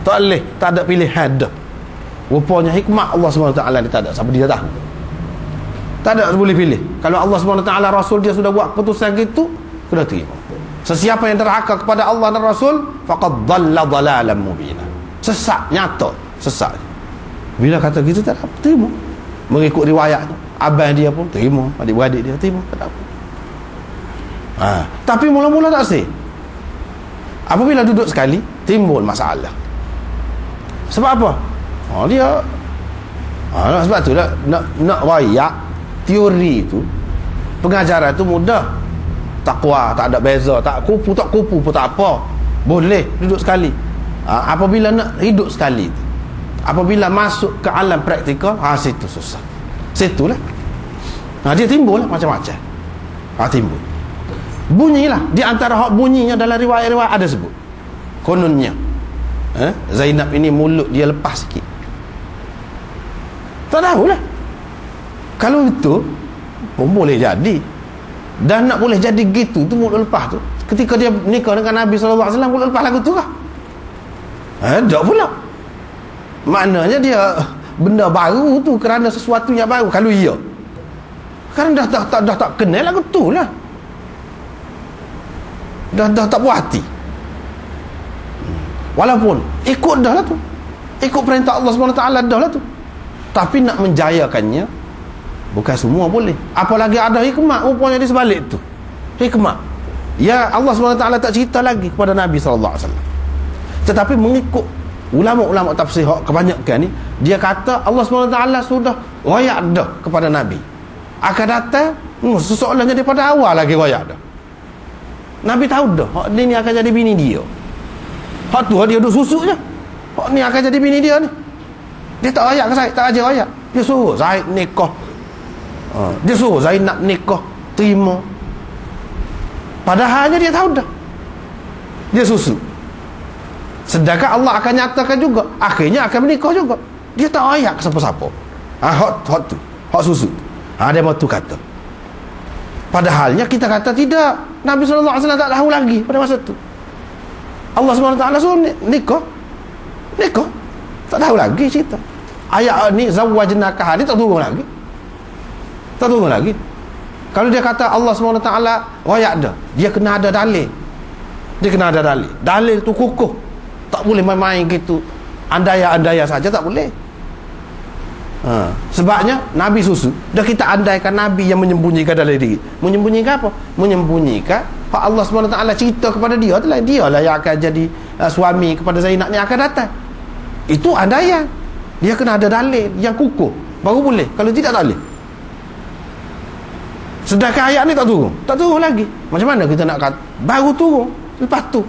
Tak boleh, tak ada pilihan dah. Rupanya hikmah Allah SWT ni tak ada, siapa dia tahu. Tak ada boleh pilih. Kalau Allah SWT Rasul dia sudah buat keputusan gitu, sudah terima. Sesiapa yang derhaka kepada Allah dan Rasul, faqad dhalla dhalalan mubina. Sesat nyata, sesat. Bila kata gitu tak apa, terima. Mengikut riwayat tu, abang dia pun terima, adik-beradik dia terima, tak apa. Tapi mula-mula tak sih. Apabila duduk sekali, timbul masalah. Sebab apa? Dia sebab tu nak rayak teori tu, pengajaran tu mudah. Takwa tak ada beza, tak kupu pun tak apa, boleh duduk sekali. Apabila nak hidup sekali, apabila masuk ke alam praktikal, situ susah, situlah dia timbul lah macam-macam. Timbul bunyilah di antara hak bunyinya dalam riwayat-riwayat ada sebut kononnya Zainab ini mulut dia lepas sikit. Tak tahulah. Kalau itu pun boleh jadi. Dan nak boleh jadi gitu tu mulut lepas tu, ketika dia nikah dengan Nabi SAW, mulut lepas lagu tu lah. Tak pula. Maknanya dia benda baru tu kerana sesuatu yang baru. Kalau iya, kerana dah tak kenal lagu tu lah. Dah tak puas hati. Walaupun ikut dah lah tu, ikut perintah Allah SWT dah lah tu, tapi nak menjayakannya bukan semua boleh. Apalagi ada hikmah rupanya di sebalik tu. Hikmah ya Allah SWT tak cerita lagi kepada Nabi SAW. Tetapi mengikut ulama-ulama tafsir kebanyakan ni, dia kata Allah SWT sudah royak dah kepada Nabi akan datang seseorangnya daripada awal lagi royak dah. Nabi tahu dah hak ni akan jadi bini dia. Hak tu dia duduk susuk je, hak ni akan jadi bini dia ni. Dia tak royak ke Zaid, tak ajar royak. Dia suruh Zaid nikah, dia suruh Zainab nikah, terima. Padahalnya dia tahu dah, dia susu. Sedangkan Allah akan nyatakan juga, akhirnya akan menikah juga. Dia tak ayak ke siapa-siapa. Hot tu, hot susu. Dia mau tu kata. Padahalnya kita kata tidak. Nabi SAW tak tahu lagi pada masa tu. Allah SWT suruh nikah. Tak tahu lagi cerita. Ayat ni zawajnaka, dia tak turun lagi. Tak turun lagi. Kalau dia kata Allah SWT royak dah, dia kena ada dalil. Dia kena ada dalil. Dalil tu kukuh. Tak boleh main-main gitu, andaya-andaya saja tak boleh. Sebabnya Nabi susu. Dah kita andaikan Nabi yang menyembunyikan dalam diri. Menyembunyikan apa? Menyembunyikan hak Allah SWT cerita kepada dia tu lah. Dia lah yang akan jadi suami kepada Zainab ni akan datang. Itu andaian. Dia kena ada dalil yang kukuh baru boleh. Kalau tidak tak boleh. Sedangkan ayat ni tak turun. Tak turun lagi. Macam mana kita nak kata baru turun lepas tu?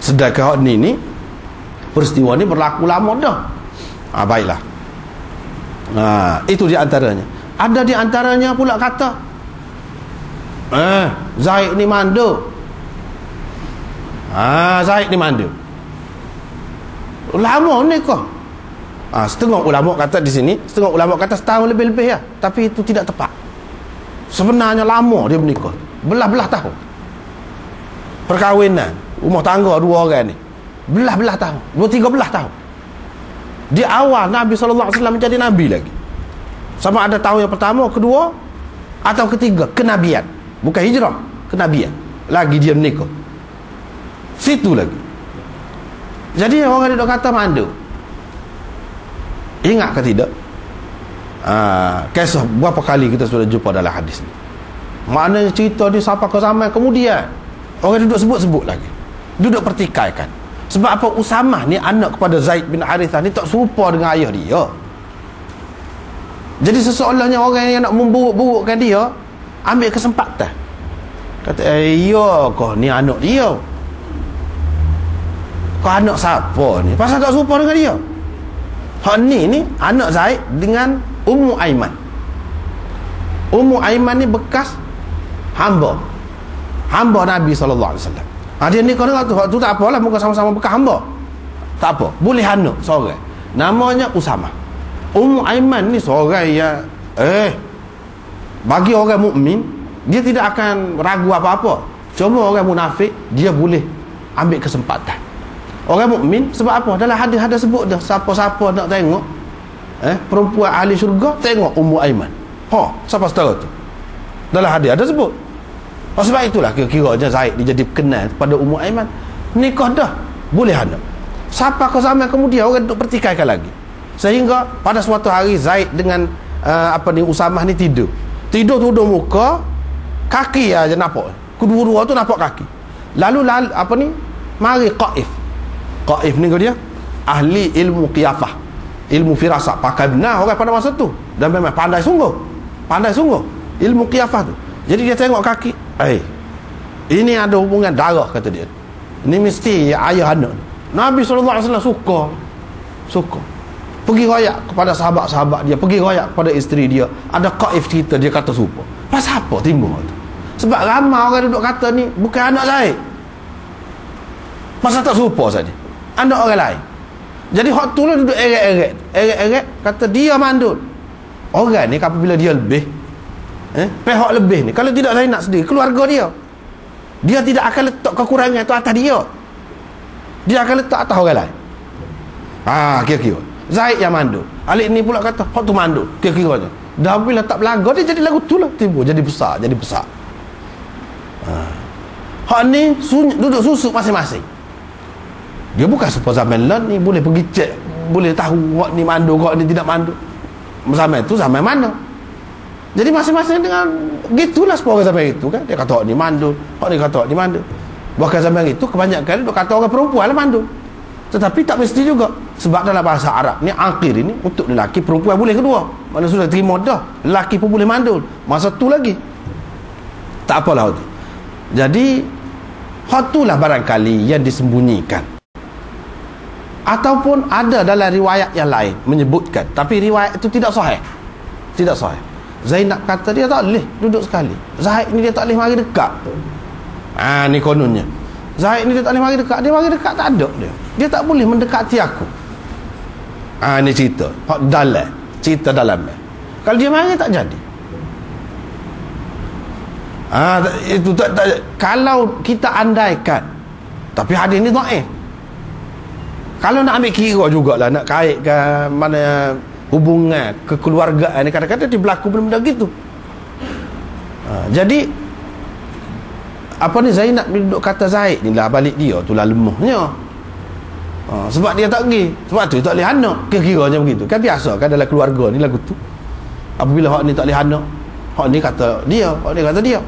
Sedangkan ni peristiwa ni berlaku lama dah. Baiklah. Itu di antaranya. Ada di antaranya pula kata Zaid ni manduk. Zaid ni manduk. Lama ni kau. Setengah ulama kata di sini, setengah ulama kata setahun lebih-lebih ya. Tapi itu tidak tepat. Sebenarnya lama dia menikah. Belah-belah tahun. Perkahwinan rumah tangga dua orang ni belah-belah tahun, 2-3 tahun. Di awal Nabi SAW menjadi Nabi lagi, sama ada tahun yang pertama, kedua atau ketiga kenabian, bukan hijrah, kenabian lagi dia menikah situ lagi. Jadi orang dia kata mandu. Ingat ke tidak kisah berapa kali kita sudah jumpa dalam hadis ni. Maknanya cerita dia sampai ke zaman kemudian orang duduk sebut-sebut lagi, duduk pertikaikan. Sebab apa? Usamah ni anak kepada Zaid bin Harithah ni tak serupa dengan ayah dia. Jadi seseolahnya orang yang nak memburuk-burukkan dia ambil kesempatan, kata iya kau ni anak dia, kau anak siapa ni, pasal tak serupa dengan dia. Hak ni anak Zaid dengan Ummu Aiman. Ummu Aiman ni bekas hamba Nabi SAW. Dia nikah dengan tu tak apalah, muka sama-sama bekas hamba, tak apa, boleh anak seorang namanya Usamah. Ummu Aiman ni seorang yang bagi orang mukmin dia tidak akan ragu apa-apa. Cuma orang munafik dia boleh ambil kesempatan. Orang mukmin sebab apa? Dalam hadis ada sebut dah, siapa-siapa nak tengok perempuan ahli syurga, tengok Ummu Aiman. Siapa setara tu? Dalam hadis ada sebut. Sebab itulah kira-kiranya Zaid dia jadi kenal pada Ummu Aiman. Nikah dah, boleh anak. Siapa ke zaman kemudian orang duk pertikaikan lagi. Sehingga pada suatu hari Zaid dengan Usamah ni tidur tuduk muka, kaki aja nampak. Kedua-dua tu nampak kaki. Lalu mari Qaif ni dia ahli ilmu qiyafah, ilmu firasat, pakai benar orang pada masa tu, dan memang pandai sungguh ilmu qiyafah tu. Jadi dia tengok kaki, ini ada hubungan darah, kata dia. Ini mesti ayah anak. Nabi SAW suka pergi royak kepada sahabat-sahabat dia, pergi royak kepada isteri dia. Ada Qaif cerita, dia kata serupa. Pasal apa timbul tu? Sebab ramai orang duduk kata ni bukan anak Zaid. Masa tak serupa saja, anak orang lain. Jadi hak tu lah duduk eret-eret kata dia mandul. Orang ni apabila dia lebih pihak lebih ni, kalau tidak Zainab sendiri, keluarga dia tidak akan letak kekurangan tu atas dia akan letak atas orang lain. Kira-kira Zaid yang mandul, alik ni pula kata hak tu mandul, kira-kiranya dah bila tak berlaga dia jadi lagu tu lah, timbul jadi besar. Hak ni duduk susuk masing-masing. Dia bukan seperti zaman lain ni boleh pergi cek, boleh tahu hak ni mandul, hak ni tidak mandul. Zaman tu zaman mana? Jadi masing-masing dengan gitulah sepuluh orang zaman itu kan. Dia kata hak ni mandul, hak ni kata hak ni mandul. Bahkan zaman itu kebanyakan dia kata orang perempuan lah mandul. Tetapi tak mesti juga. Sebab dalam bahasa Arab ni aqir ini untuk lelaki, perempuan boleh kedua. Mana sudah terima dah, lelaki pun boleh mandul. Masa tu lagi tak apalah tu. Jadi hak itulah barangkali yang disembunyikan, ataupun ada dalam riwayat yang lain menyebutkan, tapi riwayat itu tidak sahih. Zainab kata dia tak boleh duduk sekali. Zaid ni dia tak boleh mari dekat. Ni kononnya Zaid ni dia tak boleh mari dekat. Dia mari dekat tak ada dia tak boleh mendekati aku. Ni cerita dalam kalau dia mari tak jadi. Itu tak kalau kita andaikan, tapi hadis ni dhaif. Kalau nak ambil kira jugalah, nak kaitkan mana hubungan kekeluargaan ni, kadang-kadang dia berlaku benda-benda gitu. Jadi Zainab ni duduk kata Zaid ni lah balik dia tu lah lemahnya. Sebab dia tak pergi, sebab tu tak boleh anak, kira-kiranya begitu kan. Biasa kan dalam keluarga ni lagu tu, apabila hak ni tak boleh anak, hak ni kata dia,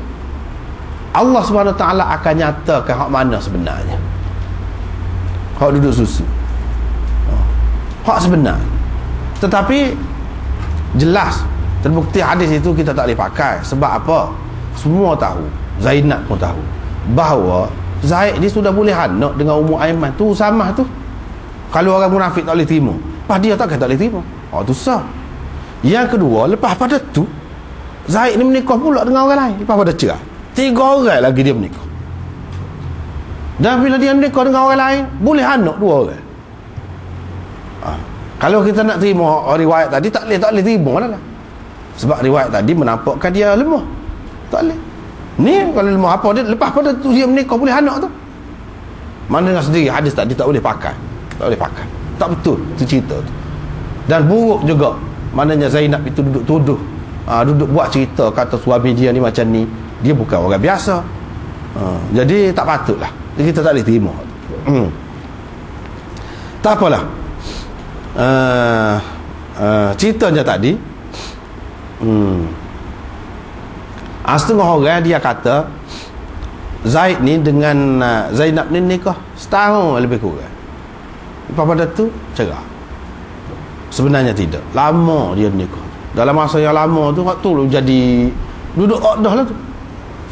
Allah SWT akan nyatakan hak mana sebenarnya, hak duduk susu, hak sebenar. Tetapi jelas terbukti hadis itu kita tak boleh pakai. Sebab apa? Semua tahu, Zainab pun tahu bahawa Zaid ni sudah boleh anak dengan Ummu Aiman tu sama tu. Kalau orang munafik tak boleh terima, pas dia takkan tak boleh terima. Tu sah. Yang kedua, lepas pada tu Zaid ni menikah pula dengan orang lain. Lepas pada cerai, 3 orang lagi dia menikah. Dan bila dia menikah dengan orang lain, boleh anak 2 orang. Kalau kita nak terima riwayat tadi, tak boleh terima lah. Sebab riwayat tadi menampakkan dia lemah. Tak boleh. Ni kalau lemah apa dia, lepas pada tu dia menikah boleh anak tu. Mana dengan sendiri hadis tadi tak boleh pakai. Tak betul tu cerita tu. Dan buruk juga maknanya Zainab itu duduk tuduh, duduk buat cerita kata suami dia ni macam ni. Dia bukan orang biasa. Jadi tak patutlah, kita tak boleh terima. Tak apalah. Ceritanya tadi, setengah orang dia kata Zaid ni dengan Zainab ni nikah setahun lebih kurang. Lepas pada tu cerai. Sebenarnya tidak, lama dia nikah. Dalam masa yang lama tu waktu tu jadi duduk dah lah tu.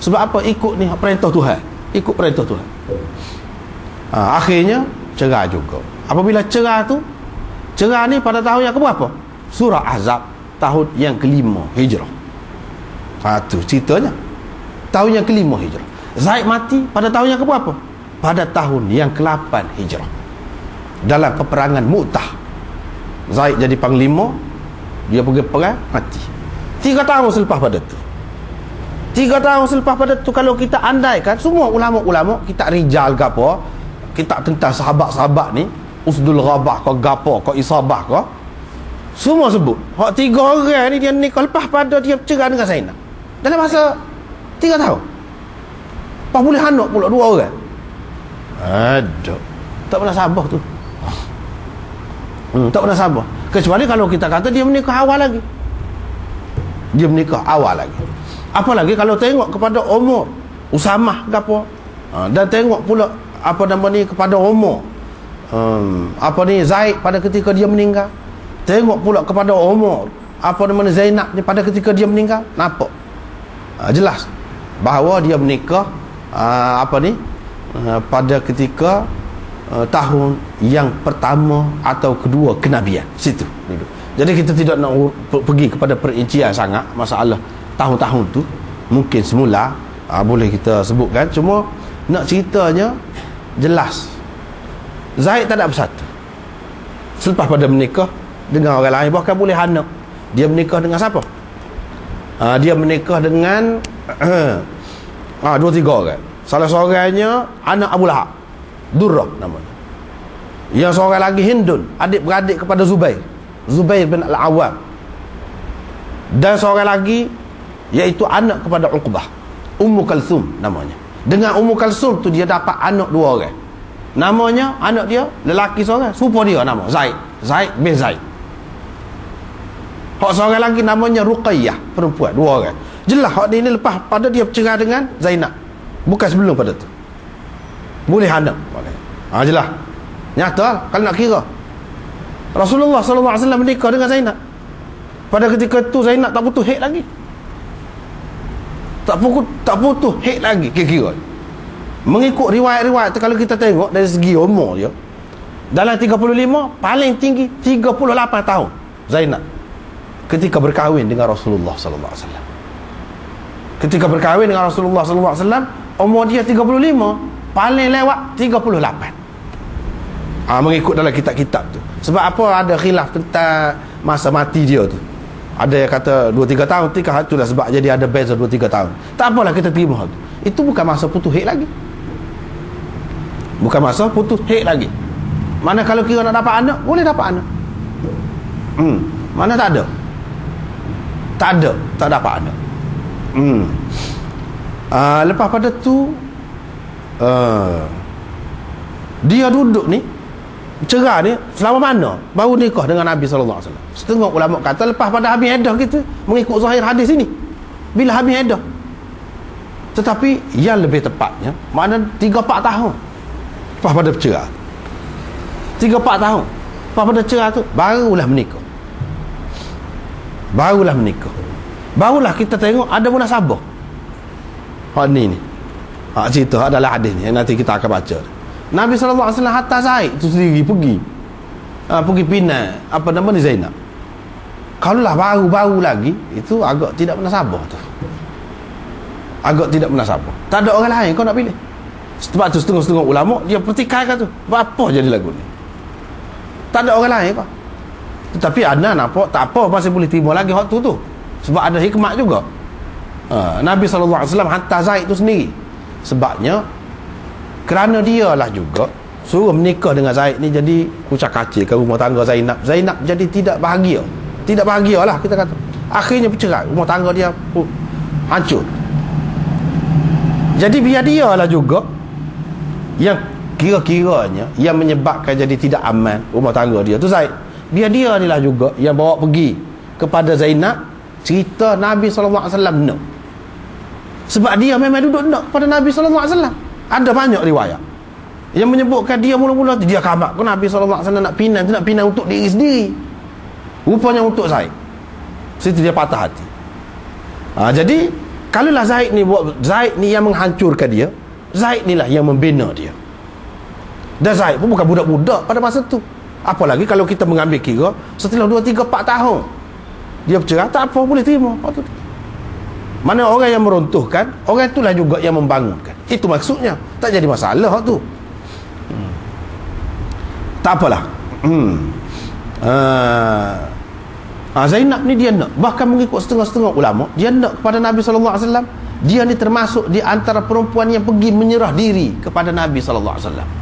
Sebab apa? Ikut ni perintah Tuhan, ikut perintah Tuhan. Akhirnya cerai juga. Apabila cerai tu, cerai ni pada tahun yang keberapa? Surah Ahzab tahun yang ke-5 Hijrah. Tu ceritanya, tahun yang ke-5 Hijrah. Zaid mati pada tahun yang keberapa? Pada tahun yang ke-8 Hijrah, dalam peperangan Mu'tah. Zaid jadi panglima, dia pergi perang, mati 3 tahun selepas pada tu. 3 tahun selepas pada tu, kalau kita andaikan semua ulama-ulama, kita rijal ke apa, kitab tentang sahabat-sahabat ni, Usdul Ghabah ke gapo ke Isabah ke, semua sebut hak 3 orang ni dia nikah lepas pada dia cerai dengan Zainab dalam masa 3 tahun. Lepas boleh anak pula 2 orang. Aduh, tak pernah sabar tu. Tak pernah sabar. Kecuali kalau kita kata dia menikah awal lagi. Dia menikah awal lagi. Apalagi kalau tengok kepada umur Usamah ke apa, dan tengok pula apa nama ni kepada umur Zaid pada ketika dia meninggal. Tengok pula kepada umur apa nama ni Zainab ni pada ketika dia meninggal. Nampak jelas bahawa dia menikah pada ketika tahun yang pertama atau kedua kenabian situ. Jadi kita tidak nak pergi kepada perincian sangat masalah tahun-tahun tu. Mungkin semula boleh kita sebutkan, cuma nak ceritanya jelas Zaid tak ada bersatu selepas pada menikah dengan orang lain, bahkan boleh anak. Dia menikah dengan siapa? Dia menikah dengan 2-3 orang. Salah seorangnya anak Abu Lahab, Durrah namanya. Yang seorang lagi Hindun, adik-beradik kepada Zubair bin Al-Awwam. Dan seorang lagi iaitu anak kepada Uqbah, Ummu Kalsum namanya. Dengan Ummu Kalsum tu dia dapat anak 2 orang. Namanya anak dia lelaki seorang, serupa dia nama Zaid bin Zaid. Hak seorang lagi namanya Ruqayyah, perempuan 2 orang. Jelas hak ni lepas pada dia bercerai dengan Zainab, bukan sebelum pada tu. Boleh anak. Jelas. Nyata kalau nak kira. Rasulullah SAW menikah dengan Zainab. Pada ketika tu Zainab tak putus haid lagi. Tak putus haid lagi kira-kira. Mengikut riwayat-riwayat tu, kalau kita tengok dari segi umur dia, dalam 35 paling tinggi 38 tahun Zainab ketika berkahwin dengan Rasulullah sallallahu alaihi wasallam. Ketika berkahwin dengan Rasulullah sallallahu alaihi wasallam, umur dia 35, paling lewat 38. Mengikut dalam kitab-kitab tu. Sebab apa ada khilaf tentang masa mati dia tu. Ada yang kata 2-3 tahun, tu dah sebab jadi ada beza 2-3 tahun. Tak apalah kita terima tu. Itu bukan masa putus haid lagi. Bukan masa putus haid lagi. Mana kalau kira nak dapat anak, boleh dapat anak. Mana tak ada? Tak dapat anak. Lepas pada tu dia duduk ni cerai ni selama mana baru nikah dengan Nabi SAW. Setengah ulama kata lepas pada habis iddah kita, mengikut zahir hadis ini, bila habis iddah. Tetapi yang lebih tepatnya makna 3-4 tahun lepas pada bercerai. 3-4 tahun lepas pada cerai tu barulah menikah. Barulah kita tengok ada munasabah. Ni cerita adalah hadis ni yang nanti kita akan baca. Nabi SAW hantar Zaid tu sendiri pergi Penang apa nama ni Zainab. Kalau lah baru-baru lagi, itu agak tidak munasabah tu. Agak tidak munasabah. Tak ada orang lain kau nak pilih. Sebab tu setengah-setengah ulama dia pertikaikan tu. Apa jadi lagu ni? Tak ada orang lain kau. Tetapi ada nampak tak apa, masih boleh terima lagi waktu tu. Sebab ada hikmat juga. Nabi SAW hantar Zaid tu sendiri. Sebabnya kerana dia lah juga suruh menikah dengan Zaid ni, jadi kucak-kacir ke rumah tangga Zainab. Zainab jadi tidak bahagia. Tidak bahagialah kita kata. Akhirnya bercerai. Rumah tangga dia hancur. Jadi biar dia lah juga yang kira-kiranya yang menyebabkan jadi tidak aman rumah tangga dia tu Zaid. Biar dia ni lah juga yang bawa pergi kepada Zainab cerita Nabi SAW nak. Sebab dia memang duduk nak kepada Nabi SAW. Ada banyak riwayat yang menyebutkan dia mula-mula dia khabar ke Nabi SAW nak pinang untuk diri sendiri, rupanya untuk Zaid. Situ dia patah hati. Jadi kalaulah Zaid ni yang menghancurkan dia, Zaid ni lah yang membina dia. Dan Zaid pun bukan budak-budak pada masa tu. Apalagi kalau kita mengambil kira setelah 2, 3, 4 tahun dia bercerai, tak apa, boleh terima. Mana orang yang meruntuhkan, orang itulah juga yang membangunkan. Itu maksudnya. Tak jadi masalah tu. Tak apalah. Zainab ni dia nak, bahkan mengikut setengah-setengah ulama, dia nak kepada Nabi SAW. Dia ni termasuk di antara perempuan yang pergi menyerah diri kepada Nabi SAW.